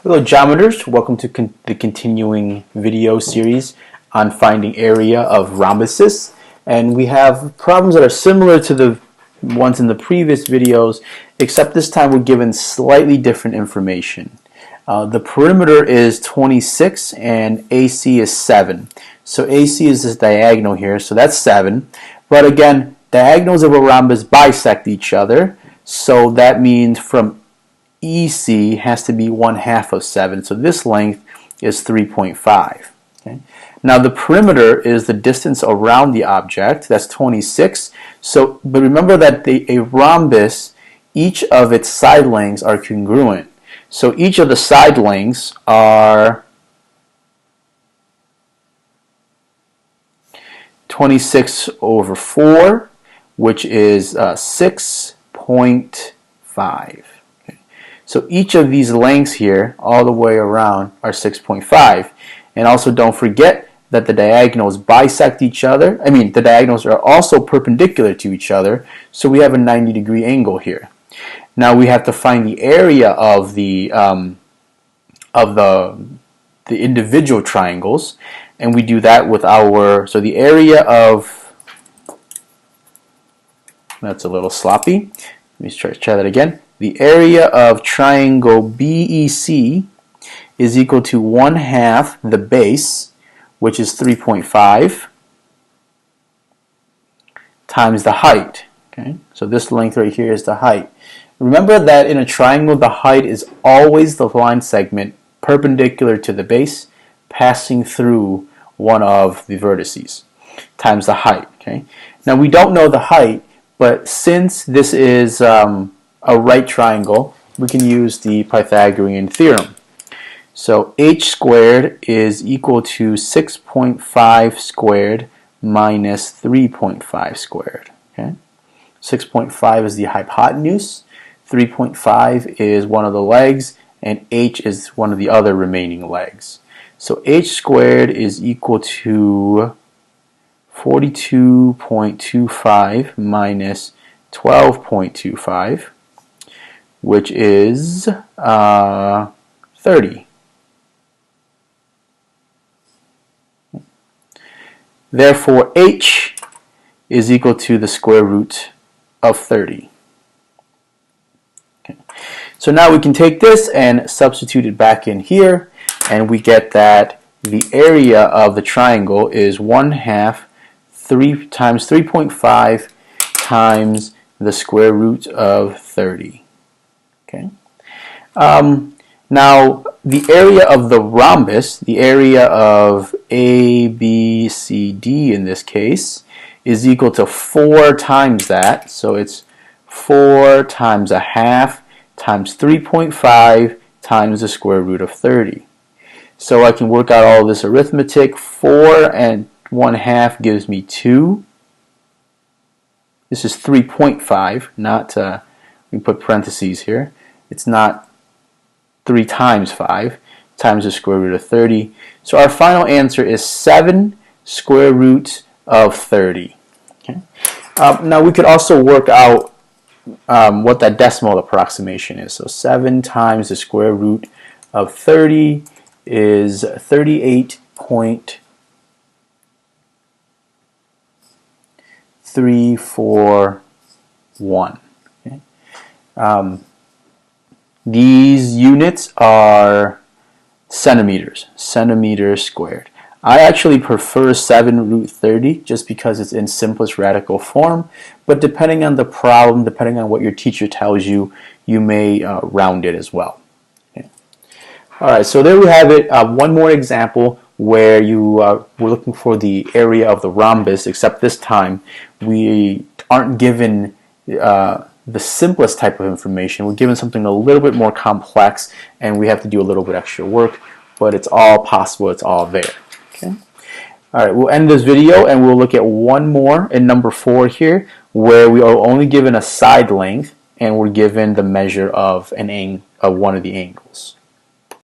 Hello geometers, welcome to the continuing video series on finding area of rhombuses, and we have problems that are similar to the ones in the previous videos, except this time we're given slightly different information. The perimeter is 26 and AC is 7. So AC is this diagonal here, so that's 7. But again, diagonals of a rhombus bisect each other, so that means from EC has to be 1/2 of 7, so this length is 3.5. Okay? Now the perimeter is the distance around the object, that's 26. So, but remember that a rhombus, each of its side lengths are congruent. So each of the side lengths are 26 over 4, which is 6.5. So each of these lengths here, all the way around, are 6.5. And also don't forget that the diagonals bisect each other. The diagonals are also perpendicular to each other, so we have a 90-degree angle here. Now we have to find the area of the individual triangles, and we do that with so the area of, that's a little sloppy. Let me try that again. The area of triangle BEC is equal to 1/2 the base, which is 3.5, times the height. Okay, so this length right here is the height. Remember that in a triangle, the height is always the line segment perpendicular to the base, passing through one of the vertices, times the height. Okay, now we don't know the height, but since this is a right triangle, we can use the Pythagorean Theorem. So h squared is equal to 6.5 squared minus 3.5 squared. Okay? 6.5 is the hypotenuse, 3.5 is one of the legs, and h is one of the other remaining legs. So h squared is equal to 42.25 minus 12.25, which is 30. Therefore, h is equal to the square root of 30. Okay. So now we can take this and substitute it back in here, and we get that the area of the triangle is 1/2 3 times 3.5 times the square root of 30. Okay. Now the area of the rhombus, the area of ABCD in this case, is equal to 4 times that. So it's 4 times 1/2 times 3.5 times the square root of 30. So I can work out all this arithmetic. 4 and 1/2 gives me 2. This is 3.5, not, we put parentheses here. It's not 3 times 5 times the square root of 30. So our final answer is 7 square root of 30. Okay. Now we could also work out what that decimal approximation is. So 7 times the square root of 30 is 38.341. Okay. These units are centimeters squared. I actually prefer 7 root 30 just because it's in simplest radical form, but depending on the problem, depending on what your teacher tells you, you may round it as well. Okay. Alright, so there we have it. One more example where we're looking for the area of the rhombus, except this time we aren't given the simplest type of information. We're given something a little bit more complex, and we have to do a little bit extra work, but it's all possible, it's all there. Okay. Alright, we'll end this video and we'll look at one more in number 4 here, where we are only given a side length and we're given the measure of one of the angles.